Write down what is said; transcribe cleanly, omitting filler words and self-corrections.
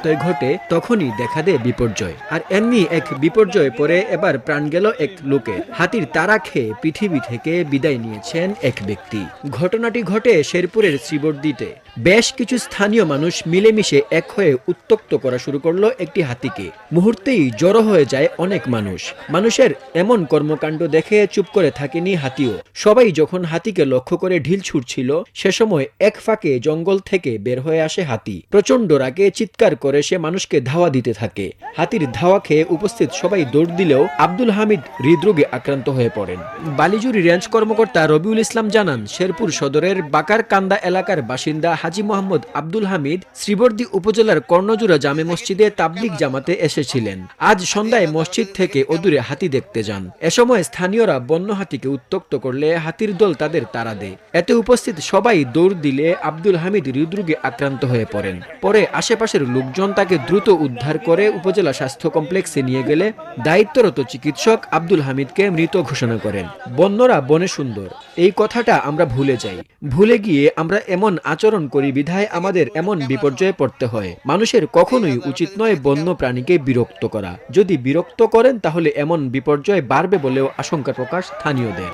প্রত্যয় ঘটে তখনই দেখা দেয় বিপর্যয়। আর এমনি এক বিপর্যয় পরে এবার প্রাণ গেল এক লোকের। হাতির তাড়া খেয়ে পৃথিবী থেকে বিদায় নিয়েছেন এক ব্যক্তি। ঘটনাটি ঘটে শেরপুরের শ্রীবর্দীতে। বেশ কিছু স্থানীয় মানুষ মিলেমিশে এক হয়ে উত্ত্যক্ত করা শুরু করলো একটি হাতিকে। মুহূর্তেই জড়ো হয়ে যায় অনেক মানুষ। মানুষের এমন কর্মকাণ্ড দেখে চুপ করে থাকেনি হাতিও। সবাই যখন হাতিকে লক্ষ্য করে ঢিল ছুড়ছিল, সে সময় এক ফাঁকে জঙ্গল থেকে বের হয়ে আসে হাতি। প্রচন্ড রাগে চিৎকার করে সে মানুষকে ধাওয়া দিতে থাকে। হাতির ধাওয়া খেয়ে উপস্থিত সবাই দৌড় দিলেও আব্দুল হামিদ হৃদরোগে আক্রান্ত হয়ে পড়েন। বালিজুরি রেঞ্জ কর্মকর্তা রবিউল ইসলাম জানান, শেরপুর সদরের বাকারকান্দা এলাকার বাসিন্দা হাজী মোহাম্মদ আব্দুল হামিদ শ্রীবর্দী উপজেলার কর্ণজোড়া জামে মসজিদে তাবলিগ জামাতে এসেছিলেন। আজ সন্ধ্যায় মসজিদ থেকে অদূরে হাতি দেখতে যান। এ সময় স্থানীয়রা বন্য হাতিকে উত্ত্যক্ত করলে হাতির দল তাদের তাড়া দেয়। এতে উপস্থিত সবাই দৌড় দিলে আব্দুল হামিদ হৃদরোগে আক্রান্ত হয়ে পড়েন। পরে আশেপাশের লোকজন তাকে দ্রুত উদ্ধার করে উপজেলা স্বাস্থ্য কমপ্লেক্সে নিয়ে গেলে দায়িত্বরত চিকিৎসক আব্দুল হামিদকে মৃত ঘোষণা করেন। বন্যরা বনে সুন্দর, এই কথাটা আমরা ভুলে যাই। ভুলে গিয়ে আমরা এমন আচরণ করি বিধায় আমাদের এমন বিপর্যয়ে পড়তে হয়। মানুষের কখনোই উচিত নয় বন্য প্রাণীকে বিরক্ত করা। যদি বিরক্ত করেন তাহলে এমন বিপর্যয় বাড়বে বলেও আশঙ্কা প্রকাশ স্থানীয়দের।